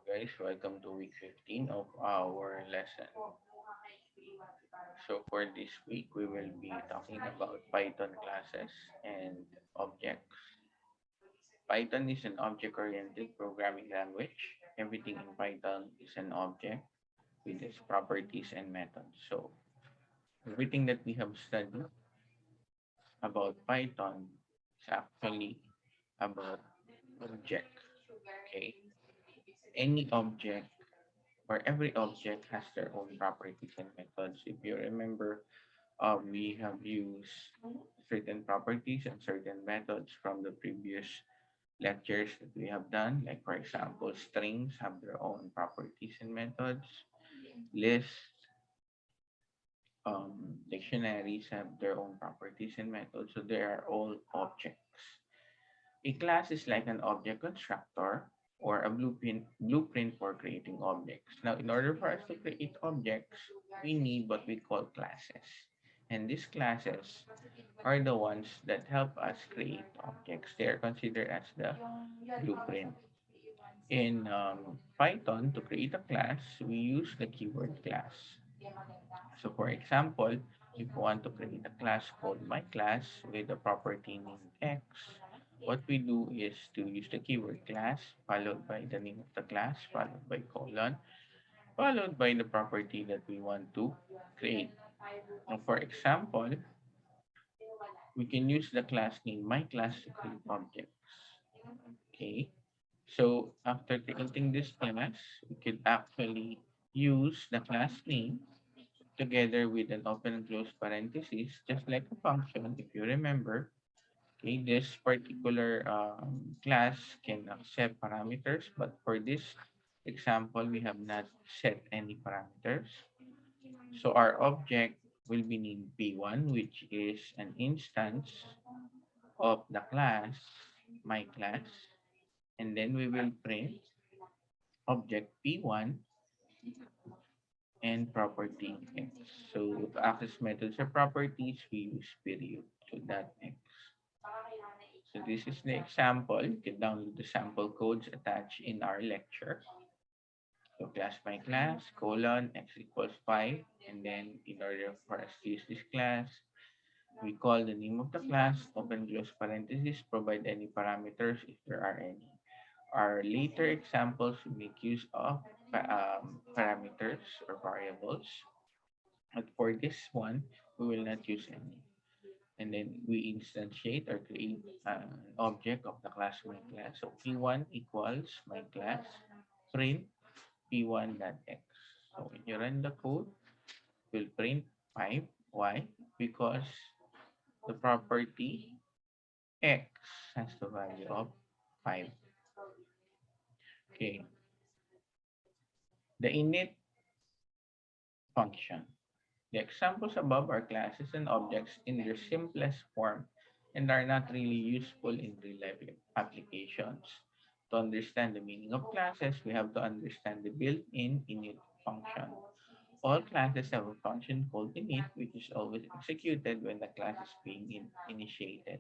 Guys, welcome to week 15 of our lesson. So for this week, we will be talking about Python classes and objects. Python is an object-oriented programming language. Everything in Python is an object with its properties and methods. So everything that we have studied about Python is actually about object. Okay, any object or every object has their own properties and methods. If you remember, we have used certain properties and certain methods from the previous lectures that we have done. Like, for example, strings have their own properties and methods. Lists, dictionaries have their own properties and methods. So they are all objects. A class is like an object constructor or a blueprint for creating objects. Now, in order for us to create objects, we need what we call classes. And these classes are the ones that help us create objects. They are considered as the blueprint. In Python, to create a class, we use the keyword class. So for example, if we want to create a class called my class with a property named X, what we do is to use the keyword class followed by the name of the class followed by colon followed by the property that we want to create. Now, for example, we can use the class name my class to create objects. Okay. So after creating this class, we could actually use the class name together with an open and close parenthesis, just like a function, if you remember. Okay, this particular class can accept parameters, but for this example, we have not set any parameters. So our object will be named P1, which is an instance of the class, my class, and then we will print object P1 and property X. So to access methods or properties, we use period to that X. So this is the example. You can download the sample codes attached in our lecture. So class by class, colon, x equals 5. And then in order for us to use this class, we call the name of the class, open close parenthesis, provide any parameters if there are any. Our later examples will make use of parameters or variables. But for this one, we will not use any. And then we instantiate or create an object of the class my class. So P1 equals my class print P1.x. So when you run the code, it will print 5. Why? Because the property x has the value of 5. Okay. The init function. The examples above are classes and objects in their simplest form and are not really useful in real-life applications. To understand the meaning of classes, we have to understand the built-in init function. All classes have a function called init, which is always executed when the class is being initiated.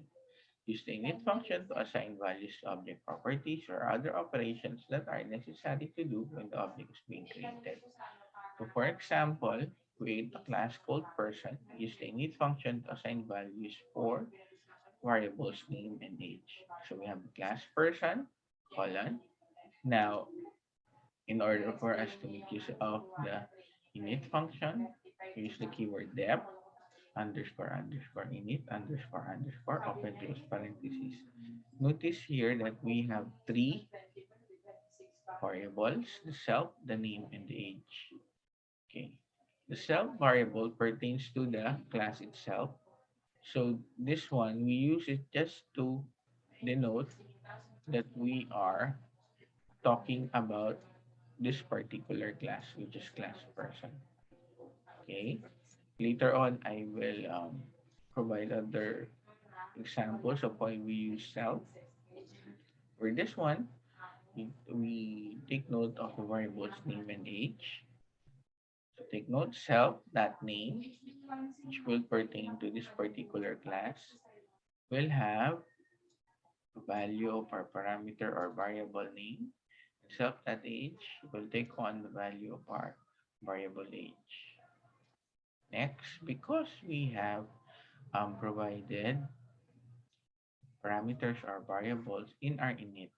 Use the init function to assign values to object properties or other operations that are necessary to do when the object is being created. So for example, create a class called person. Use the init function to assign values for variables name and age. So we have the class person, colon. Now, in order for us to make use of the init function, we use the keyword def underscore underscore init underscore underscore open close parentheses. Notice here that we have three variables, the self, the name, and the age. Okay. The self variable pertains to the class itself. So this one, we use it just to denote that we are talking about this particular class, which is class person. Okay. Later on, I will provide other examples of why we use self. For this one, we take note of the variables name and age. So take note self, that name, which will pertain to this particular class, will have a value of our parameter or variable name. Self.age will take on the value of our variable age. Next, because we have provided parameters or variables in our init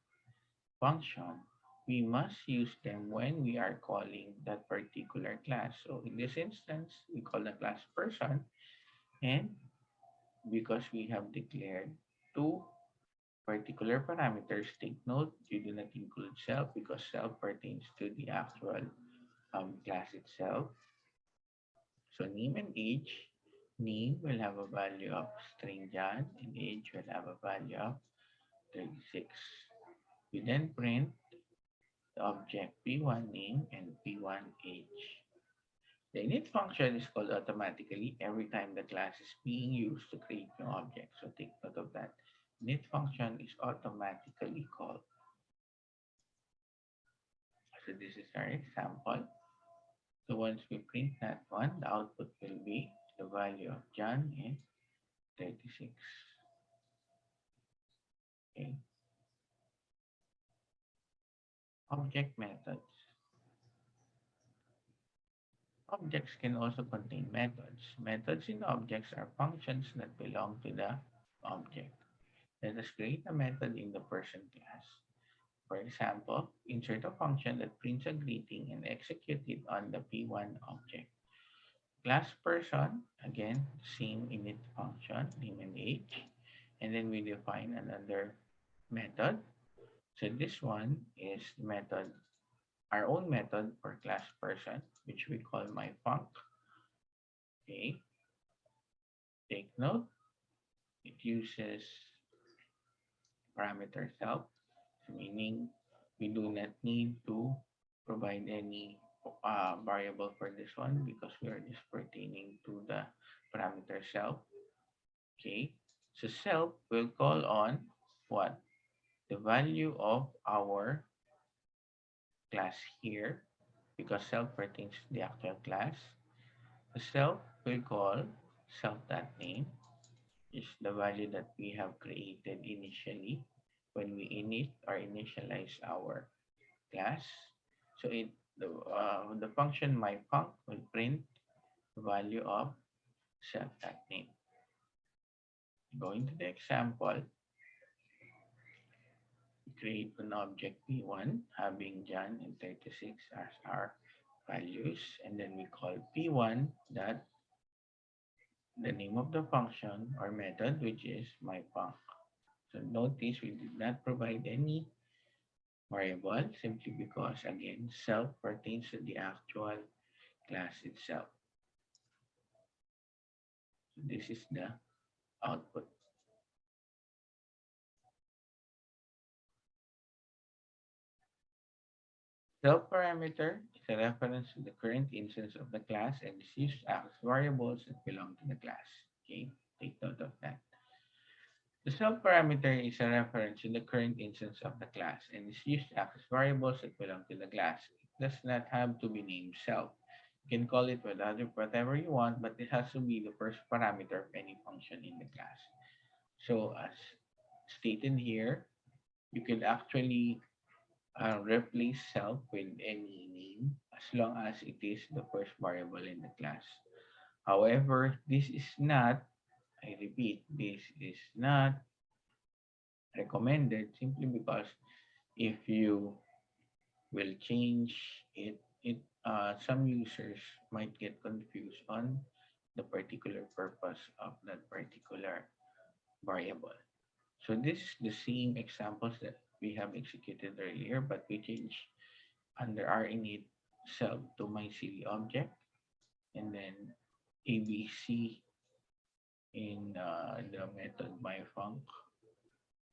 function, we must use them when we are calling that particular class. So in this instance, we call the class person, and because we have declared two particular parameters, take note, you do not include self because self pertains to the actual class itself. So name and age, name will have a value of string John and age will have a value of 36. We then print the object P1 name and P1 age. The init function is called automatically every time the class is being used to create new objects. So take note of that. Init function is automatically called. So this is our example. So once we print that one, the output will be the value of John and 36. Okay. Object methods. Objects can also contain methods. Methods in objects are functions that belong to the object. Let us create a method in the person class. For example, insert a function that prints a greeting and execute it on the P1 object. Class person, again, same init function, name and age. And then we define another method. So this one is method, our own method for class person, which we call myfunc. Okay, take note, it uses parameter self, meaning we do not need to provide any variable for this one because we are just pertaining to the parameter self. Okay, so self will call on what? The value of our class here because self pertains to the actual class. The self will call self.name is the value that we have created initially when we init or initialize our class. So the function myfunc will print the value of self.name. Going to the example, we create an object P1 having John and 36 as our values, and then we call P1 that the name of the function or method, which is myfunc. So notice we did not provide any variable simply because again self pertains to the actual class itself. So this is the output. Self parameter is a reference to the current instance of the class and is used as variables that belong to the class. Okay, take note of that. The self parameter is a reference to the current instance of the class and is used as variables that belong to the class. It does not have to be named self. You can call it whatever you want, but it has to be the first parameter of any function in the class. So as stated here, you can actually replace self with any name as long as it is the first variable in the class. However, this is not, I repeat, this is not recommended simply because if you will change some users might get confused on the particular purpose of that particular variable. So this is the same examples that we have executed earlier, but we change under our init self to my city object and then abc in the method myfunc.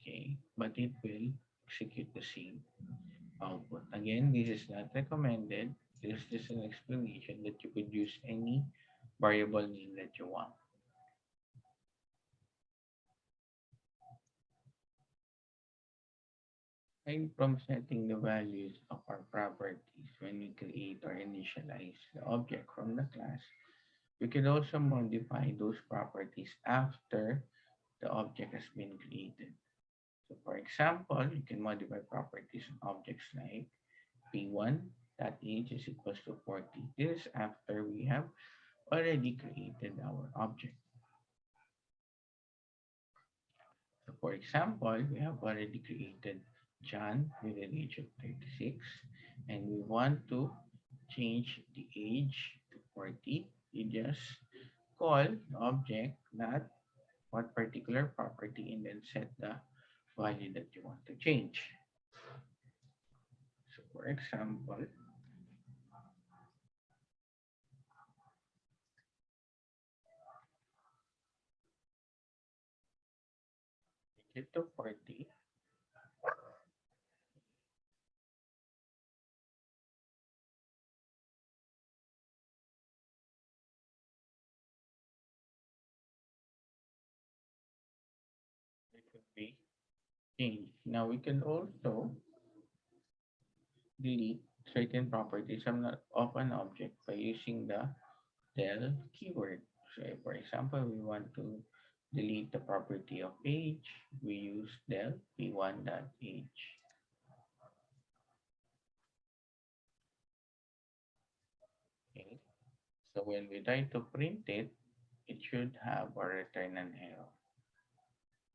Okay, but it will execute the same output. Again, this is not recommended. This is just an explanation that you could use any variable name that you want. Aside from setting the values of our properties when we create or initialize the object from the class, we can also modify those properties after the object has been created. So for example, you can modify properties on objects like P1 that age is equals to 40. This is after we have already created our object. So for example, we have already created John with an age of 36 and we want to change the age to 40. You just call the object that what particular property and then set the value that you want to change. So for example, make it to 40. It will be changed. Now we can also delete certain properties of an object by using the del keyword. So for example, we want to delete the property of age, we use del p1.age. Okay. So when we try to print it, it should have or return an error.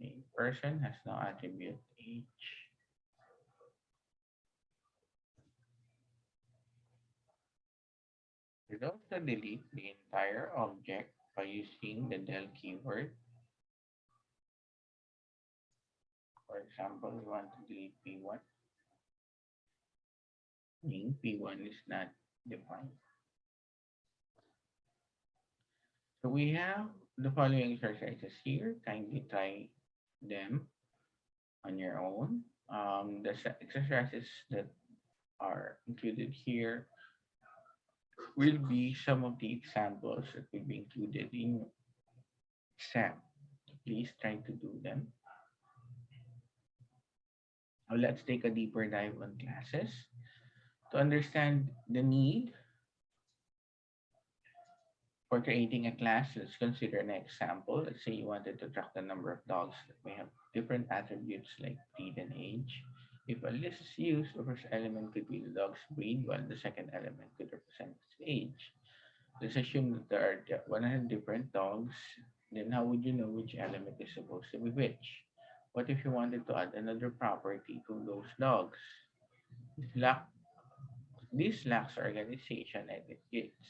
A person has no attribute age. We also delete the entire object by using the del keyword. For example, we want to delete p1, meaning p1 is not defined. So we have the following exercises here. Kindly try them on your own. The exercises that are included here will be some of the examples that will be included in exam. Please try to do them. Now let's take a deeper dive on classes. To understand the need for creating a class, let's consider an example. Let's say you wanted to track the number of dogs that may have different attributes like breed and age. If a list is used, the first element could be the dog's breed, while the second element could represent its age. Let's assume that there are 100 different dogs. Then how would you know which element is supposed to be which? What if you wanted to add another property to those dogs? Lack, this lacks organization and it gives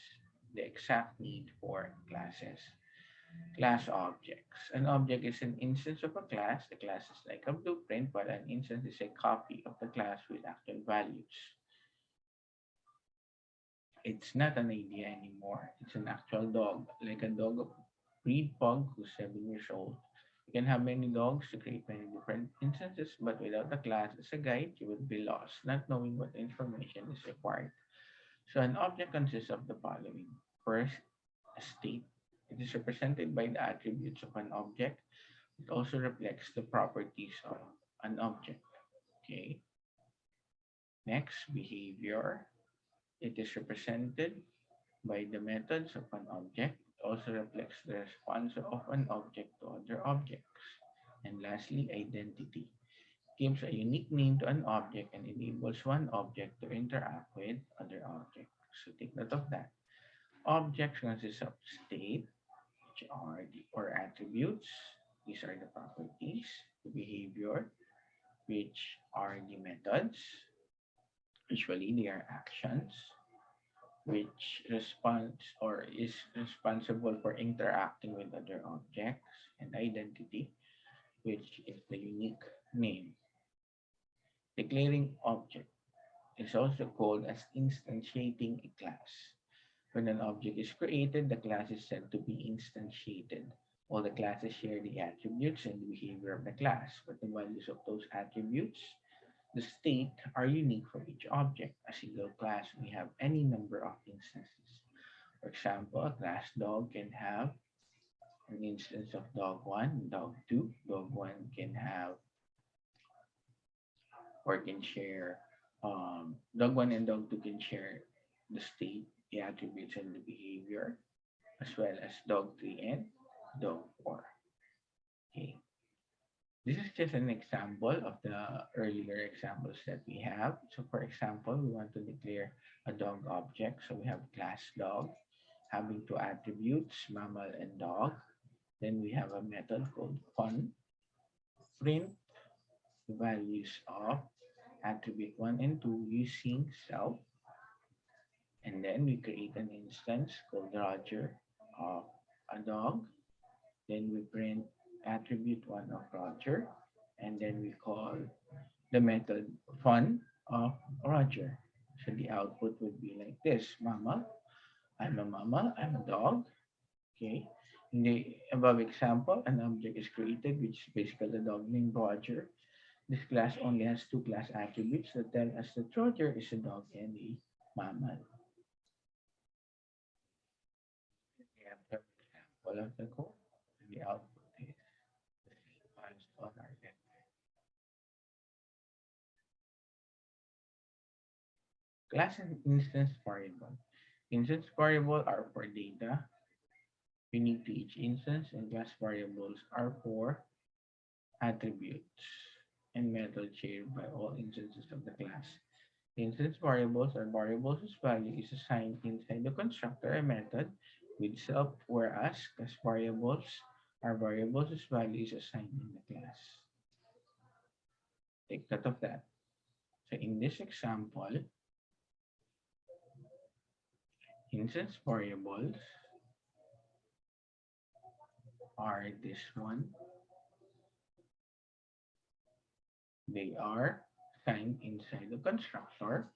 the exact need for classes. Class objects. An object is an instance of a class. The class is like a blueprint, but an instance is a copy of the class with actual values. It's not an idea anymore. It's an actual dog, like a dog of breed pug who's 7 years old. You can have many dogs to create many different instances, but without a class as a guide, you would be lost, not knowing what information is required. So an object consists of the following. First, a state. It is represented by the attributes of an object. It also reflects the properties of an object. Okay. Next, behavior. It is represented by the methods of an object. It also reflects the response of an object to other objects. And lastly, identity. Gives a unique name to an object and enables one object to interact with other objects. So take note of that. Objects consist of state, which are the or attributes. These are the properties. The behavior, which are the methods. Usually they are actions, which responds or is responsible for interacting with other objects, and identity, which is the unique name. Declaring object is also called as instantiating a class. When an object is created, the class is said to be instantiated. All the classes share the attributes and the behavior of the class, but the values of those attributes, the state, are unique for each object. A single class may have any number of instances. For example, a class dog can have an instance of dog 1, dog 2. Dog 1 can have or can share, dog 1 and dog 2 can share the state, the attributes, and the behavior, as well as dog 3 and dog 4. Okay. This is just an example of the earlier examples that we have. So for example, we want to declare a dog object. So we have class dog having two attributes, mammal and dog. Then we have a method called fun, print the values of attribute 1 and 2 using self. And then we create an instance called Roger of a dog. Then we print attribute 1 of Roger. And then we call the method fun of Roger. So the output would be like this: mama, I'm a mama, I'm a dog. Okay. In the above example, an object is created which is basically the dog named Roger. This class only has two class attributes that tell us that Roger is a dog and a mammal. We have the example of the code. The output is the files on our net. Class and instance variable. Instance variable are for data unique to each instance, and class variables are for attributes and methods shared by all instances of the class. Instance variables are variables whose value is assigned inside the constructor or method with self, whereas class variables are variables whose value is assigned in the class. Take note of that. So in this example, instance variables are this one. They are assigned inside the constructor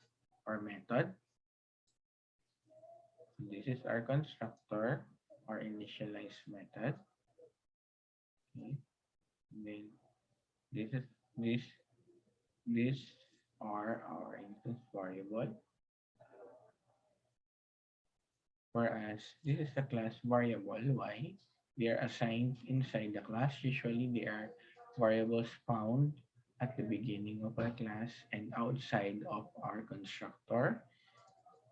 or method. This is our constructor or initialize method. Okay. Then this is this these are our instance variable, whereas this is the class variable. Why? They are assigned inside the class. Usually they are variables found at the beginning of a class and outside of our constructor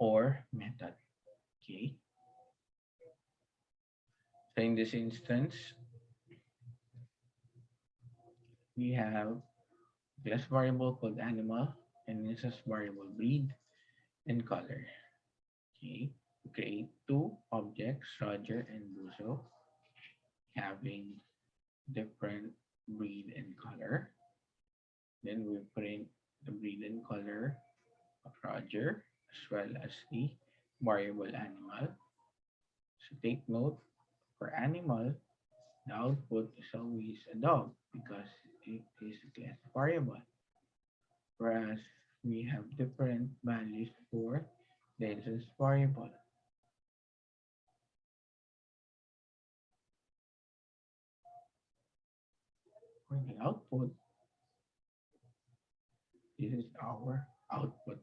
or method. Okay. So in this instance, we have class variable called animal and instance variable breed and color. Okay. We create two objects, Roger and Buzo, having different breed and color. Then we print the breed and color of Roger as well as the variable animal. So take note, for animal, the output is always a dog because it is a class variable. Whereas we have different values for the instance variable. For the output, this is our output.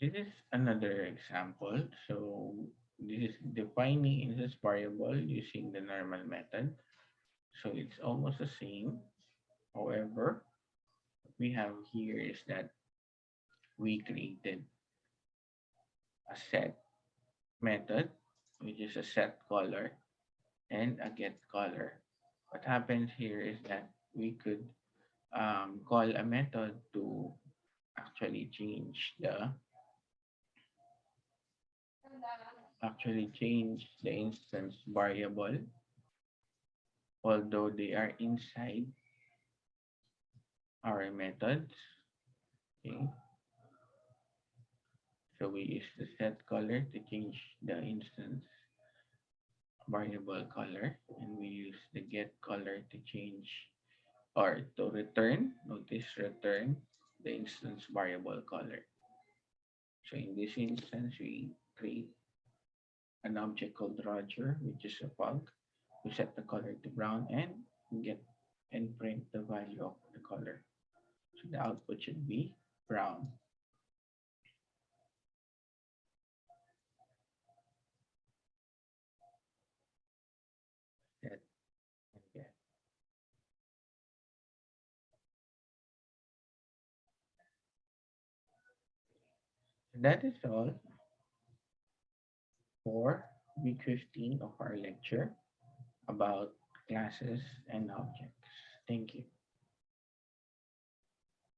This is another example. So this is defining instance variable using the normal method. So it's almost the same. However, what we have here is that we created a set method, which is a set color and a get color. What happens here is that we could call a method to actually change the instance variable, although they are inside our methods. Okay, so we use the set color to change the instance variable color, and we use the get color to change or to return. Notice return the instance variable color. So in this instance, we create an object called Roger, which is a pug. We set the color to brown and get and print the value of the color. So the output should be brown. Set and get. So that is all for week 15 of our lecture. about classes and objects. Thank you.